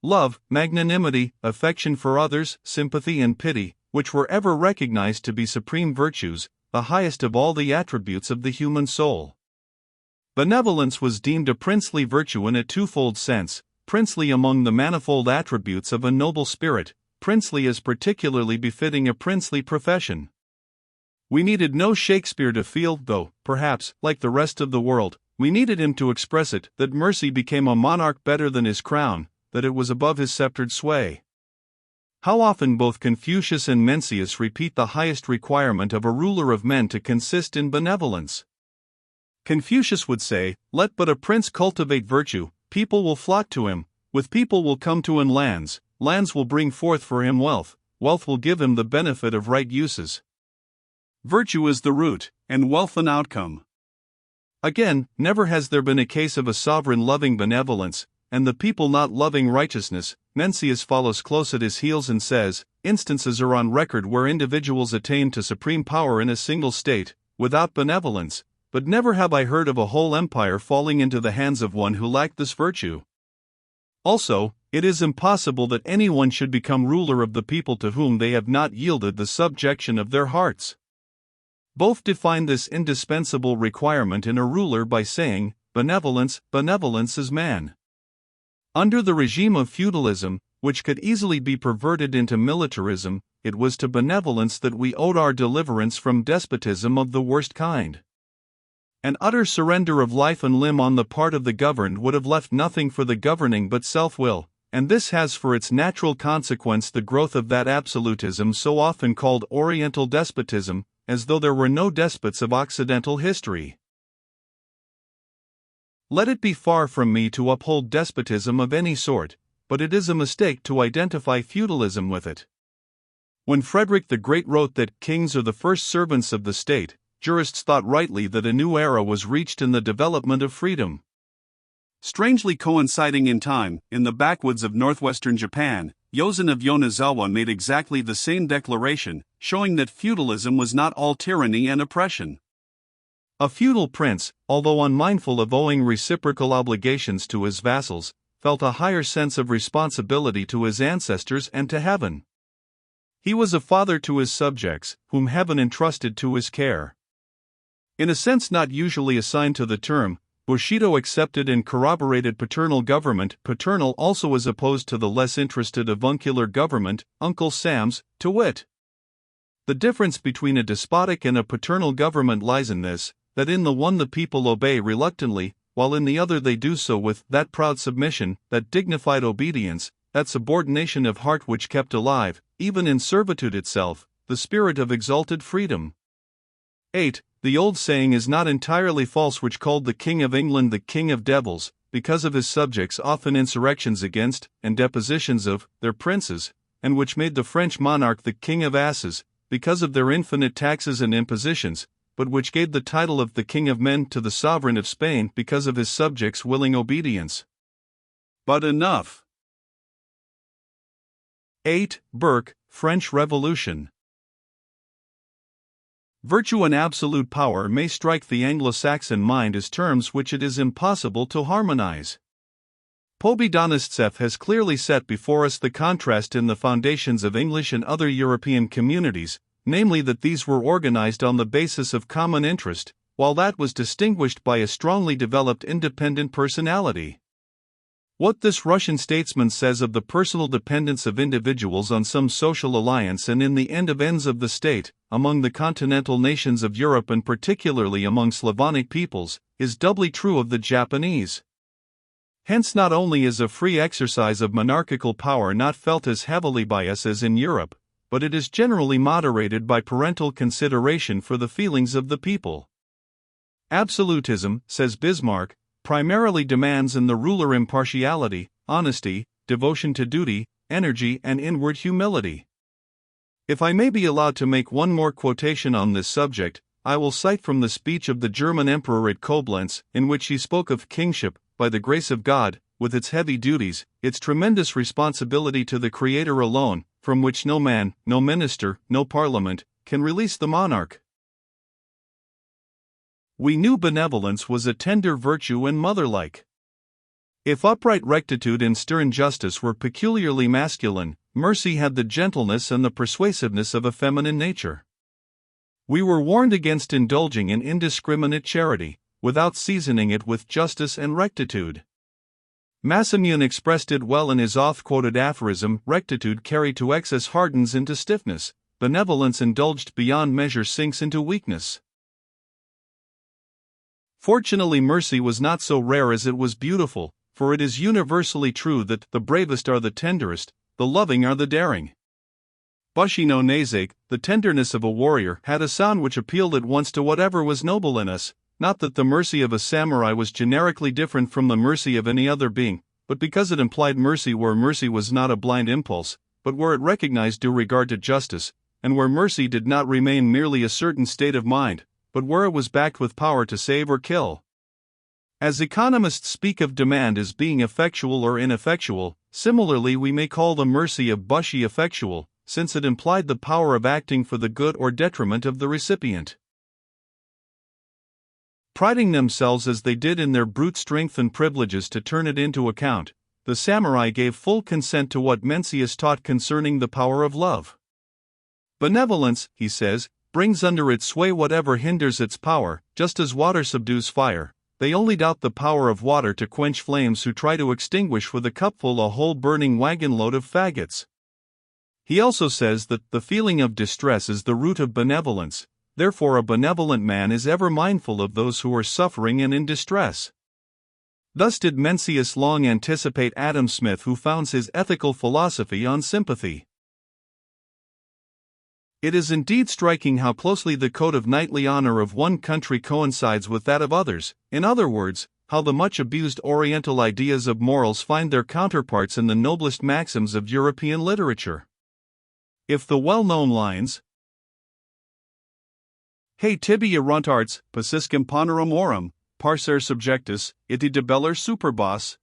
love, magnanimity, affection for others, sympathy and pity, which were ever recognized to be supreme virtues, the highest of all the attributes of the human soul. Benevolence was deemed a princely virtue in a twofold sense, princely among the manifold attributes of a noble spirit, princely as particularly befitting a princely profession. We needed no Shakespeare to feel, though, perhaps, like the rest of the world, we needed him to express it, that mercy became a monarch better than his crown, that it was above his sceptred sway. How often both Confucius and Mencius repeat the highest requirement of a ruler of men to consist in benevolence. Confucius would say, "Let but a prince cultivate virtue, people will flock to him, with people will come to him lands, lands will bring forth for him wealth, wealth will give him the benefit of right uses. Virtue is the root, and wealth an outcome." Again, never has there been a case of a sovereign loving benevolence, and the people not loving righteousness. Mencius follows close at his heels and says, "Instances are on record where individuals attained to supreme power in a single state, without benevolence, but never have I heard of a whole empire falling into the hands of one who lacked this virtue." Also, it is impossible that anyone should become ruler of the people to whom they have not yielded the subjection of their hearts. Both define this indispensable requirement in a ruler by saying, benevolence is man. Under the regime of feudalism, which could easily be perverted into militarism, it was to benevolence that we owed our deliverance from despotism of the worst kind. An utter surrender of life and limb on the part of the governed would have left nothing for the governing but self-will, and this has for its natural consequence the growth of that absolutism so often called Oriental despotism, as though there were no despots of Occidental history. Let it be far from me to uphold despotism of any sort, but it is a mistake to identify feudalism with it. When Frederick the Great wrote that kings are the first servants of the state, jurists thought rightly that a new era was reached in the development of freedom. Strangely coinciding in time, in the backwoods of northwestern Japan, Yozen of Yonezawa made exactly the same declaration, showing that feudalism was not all tyranny and oppression. A feudal prince, although unmindful of owing reciprocal obligations to his vassals, felt a higher sense of responsibility to his ancestors and to heaven. He was a father to his subjects, whom heaven entrusted to his care. In a sense not usually assigned to the term, Bushido accepted and corroborated paternal government, paternal also as opposed to the less interested avuncular government, Uncle Sam's, to wit. The difference between a despotic and a paternal government lies in this, that in the one the people obey reluctantly, while in the other they do so with that proud submission, that dignified obedience, that subordination of heart which kept alive, even in servitude itself, the spirit of exalted freedom. 8. The old saying is not entirely false which called the King of England the King of Devils, because of his subjects often insurrections against, and depositions of, their princes, and which made the French monarch the King of Asses, because of their infinite taxes and impositions, but which gave the title of the King of Men to the sovereign of Spain because of his subjects' willing obedience. But enough. 8. Burke, French Revolution. Virtue and absolute power may strike the Anglo-Saxon mind as terms which it is impossible to harmonize. Pobedonostsev has clearly set before us the contrast in the foundations of English and other European communities, namely that these were organized on the basis of common interest, while that was distinguished by a strongly developed independent personality. What this Russian statesman says of the personal dependence of individuals on some social alliance and in the end of ends of the state, among the continental nations of Europe and particularly among Slavonic peoples, is doubly true of the Japanese. Hence not only is a free exercise of monarchical power not felt as heavily by us as in Europe, but it is generally moderated by parental consideration for the feelings of the people. Absolutism, says Bismarck, primarily demands in the ruler impartiality, honesty, devotion to duty, energy and inward humility. If I may be allowed to make one more quotation on this subject, I will cite from the speech of the German emperor at Koblenz, in which he spoke of kingship, by the grace of God, with its heavy duties, its tremendous responsibility to the Creator alone, from which no man, no minister, no parliament, can release the monarch. We knew benevolence was a tender virtue and motherlike. If upright rectitude and stern justice were peculiarly masculine, mercy had the gentleness and the persuasiveness of a feminine nature. We were warned against indulging in indiscriminate charity, without seasoning it with justice and rectitude. Massimune expressed it well in his oft-quoted aphorism, "Rectitude carried to excess hardens into stiffness, benevolence indulged beyond measure sinks into weakness." Fortunately, mercy was not so rare as it was beautiful, for it is universally true that the bravest are the tenderest, the loving are the daring. Bushido Nazake, the tenderness of a warrior, had a sound which appealed at once to whatever was noble in us, not that the mercy of a samurai was generically different from the mercy of any other being, but because it implied mercy where mercy was not a blind impulse, but where it recognized due regard to justice, and where mercy did not remain merely a certain state of mind, but where it was backed with power to save or kill. As economists speak of demand as being effectual or ineffectual, similarly we may call the mercy of Bushi effectual, since it implied the power of acting for the good or detriment of the recipient. Priding themselves as they did in their brute strength and privileges to turn it into account, the samurai gave full consent to what Mencius taught concerning the power of love. Benevolence, he says, brings under its sway whatever hinders its power, just as water subdues fire. They only doubt the power of water to quench flames who try to extinguish with a cupful a whole burning wagon-load of faggots. He also says that the feeling of distress is the root of benevolence, therefore a benevolent man is ever mindful of those who are suffering and in distress. Thus did Mencius long anticipate Adam Smith, who founds his ethical philosophy on sympathy. It is indeed striking how closely the code of knightly honor of one country coincides with that of others, in other words, how the much abused Oriental ideas of morals find their counterparts in the noblest maxims of European literature. If the well-known lines, "Hey tibi erunt arts, paciscum ponerum orum, parser subjectus, iti debeller superbos,"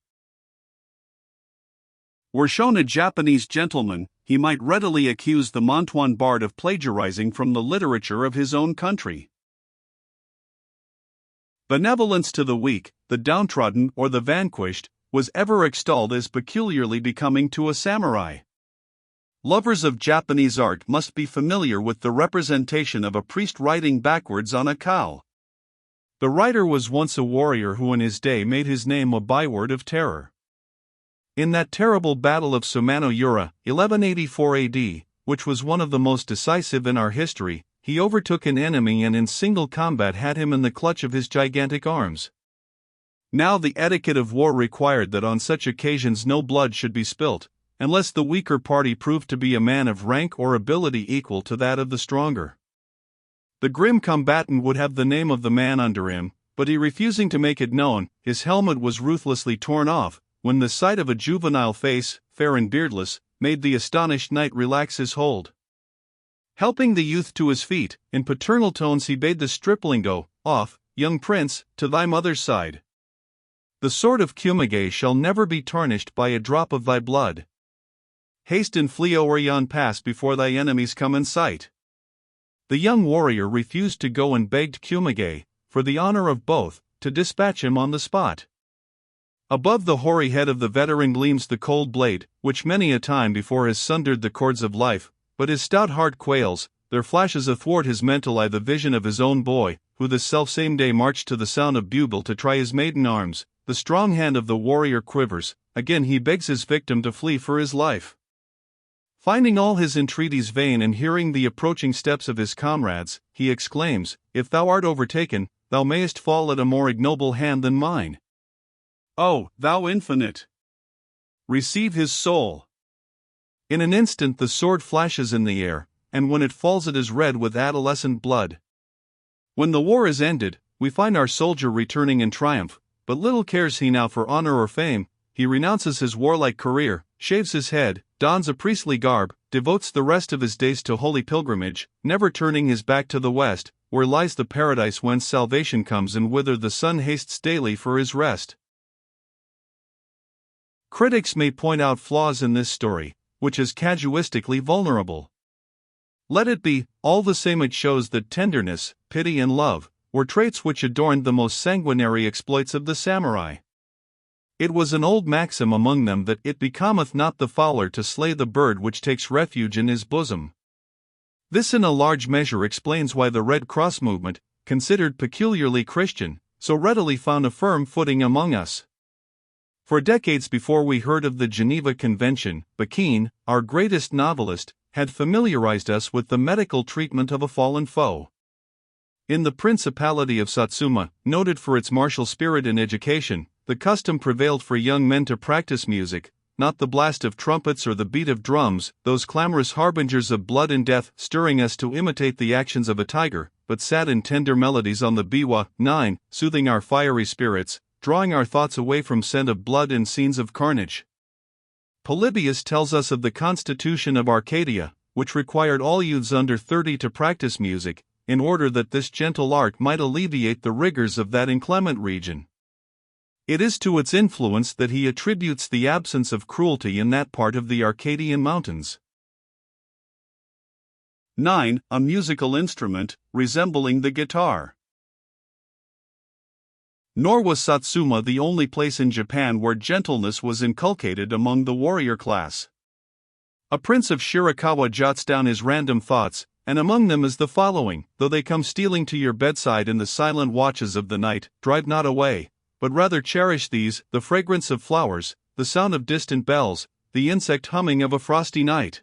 were shown a Japanese gentleman, he might readily accuse the Mantuan bard of plagiarizing from the literature of his own country. Benevolence to the weak, the downtrodden, or the vanquished, was ever extolled as peculiarly becoming to a samurai. Lovers of Japanese art must be familiar with the representation of a priest riding backwards on a cow. The writer was once a warrior who in his day made his name a byword of terror. In that terrible battle of Sumano-Yura, 1184 AD, which was one of the most decisive in our history, he overtook an enemy and in single combat had him in the clutch of his gigantic arms. Now the etiquette of war required that on such occasions no blood should be spilt, unless the weaker party proved to be a man of rank or ability equal to that of the stronger. The grim combatant would have the name of the man under him, but he refusing to make it known, his helmet was ruthlessly torn off, when the sight of a juvenile face, fair and beardless, made the astonished knight relax his hold. Helping the youth to his feet, in paternal tones he bade the stripling go, "Off, young prince, to thy mother's side. The sword of Kumage shall never be tarnished by a drop of thy blood. Haste and flee o'er yon pass before thy enemies come in sight." The young warrior refused to go and begged Kumage, for the honor of both, to dispatch him on the spot. Above the hoary head of the veteran gleams the cold blade, which many a time before has sundered the cords of life, but his stout heart quails. There flashes athwart his mental eye the vision of his own boy, who the selfsame day marched to the sound of bugle to try his maiden arms. The strong hand of the warrior quivers, again he begs his victim to flee for his life. Finding all his entreaties vain and hearing the approaching steps of his comrades, he exclaims, "If thou art overtaken, thou mayest fall at a more ignoble hand than mine. Oh, thou infinite! Receive his soul." In an instant the sword flashes in the air, and when it falls it is red with adolescent blood. When the war is ended, we find our soldier returning in triumph, but little cares he now for honor or fame. He renounces his warlike career, shaves his head, dons a priestly garb, devotes the rest of his days to holy pilgrimage, never turning his back to the west, where lies the paradise whence salvation comes and whither the sun hastes daily for his rest. Critics may point out flaws in this story, which is casuistically vulnerable. Let it be, all the same it shows that tenderness, pity and love were traits which adorned the most sanguinary exploits of the samurai. It was an old maxim among them that it becometh not the fowler to slay the bird which takes refuge in his bosom. This in a large measure explains why the Red Cross movement, considered peculiarly Christian, so readily found a firm footing among us. For decades before we heard of the Geneva Convention, Bakin, our greatest novelist, had familiarized us with the medical treatment of a fallen foe. In the Principality of Satsuma, noted for its martial spirit in education, the custom prevailed for young men to practice music, not the blast of trumpets or the beat of drums, those clamorous harbingers of blood and death stirring us to imitate the actions of a tiger, but sad and tender melodies on the biwa, 9, soothing our fiery spirits, drawing our thoughts away from scent of blood and scenes of carnage. Polybius tells us of the constitution of Arcadia, which required all youths under 30 to practice music, in order that this gentle art might alleviate the rigors of that inclement region. It is to its influence that he attributes the absence of cruelty in that part of the Arcadian mountains. 9. A musical instrument, resembling the guitar. Nor was Satsuma the only place in Japan where gentleness was inculcated among the warrior class. A prince of Shirakawa jots down his random thoughts, and among them is the following: though they come stealing to your bedside in the silent watches of the night, drive not away, but rather cherish these, the fragrance of flowers, the sound of distant bells, the insect humming of a frosty night.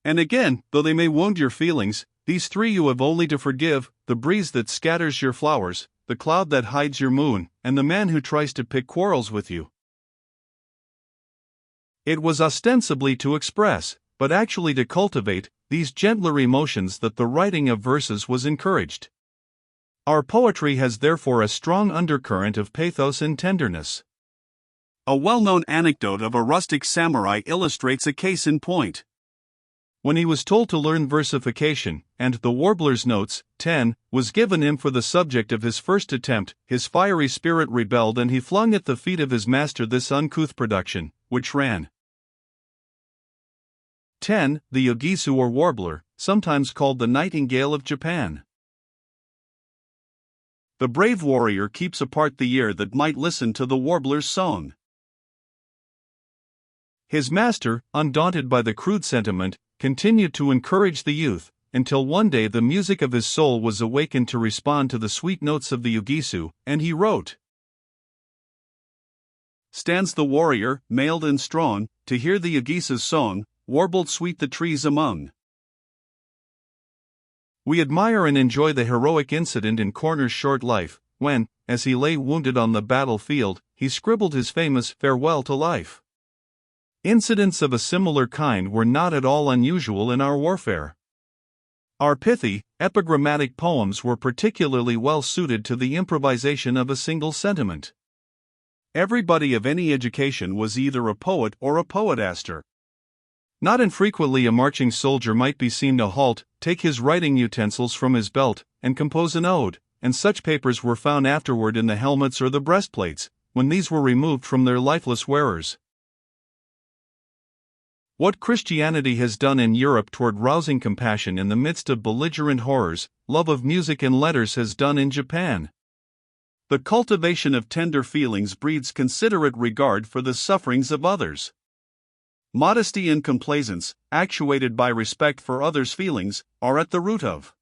And again, though they may wound your feelings, these three you have only to forgive: the breeze that scatters your flowers, the cloud that hides your moon, and the man who tries to pick quarrels with you. It was ostensibly to express, but actually to cultivate, these gentler emotions that the writing of verses was encouraged. Our poetry has therefore a strong undercurrent of pathos and tenderness. A well-known anecdote of a rustic samurai illustrates a case in point. When he was told to learn versification, and the Warbler's Notes, 10, was given him for the subject of his first attempt, his fiery spirit rebelled and he flung at the feet of his master this uncouth production, which ran: 10. The Yogisu or Warbler, sometimes called the Nightingale of Japan. The brave warrior keeps apart the ear that might listen to the warbler's song. His master, undaunted by the crude sentiment, continued to encourage the youth, until one day the music of his soul was awakened to respond to the sweet notes of the Yogisu, and he wrote: Stands the warrior, mailed and strong, to hear the Yogisu's song, warbled sweet the trees among. We admire and enjoy the heroic incident in Corner's short life, when, as he lay wounded on the battlefield, he scribbled his famous Farewell to Life. Incidents of a similar kind were not at all unusual in our warfare. Our pithy, epigrammatic poems were particularly well suited to the improvisation of a single sentiment. Everybody of any education was either a poet or a poetaster. Not infrequently a marching soldier might be seen to halt, take his writing utensils from his belt, and compose an ode, and such papers were found afterward in the helmets or the breastplates, when these were removed from their lifeless wearers. What Christianity has done in Europe toward rousing compassion in the midst of belligerent horrors, love of music and letters has done in Japan. The cultivation of tender feelings breeds considerate regard for the sufferings of others. Modesty and complaisance, actuated by respect for others' feelings, are at the root of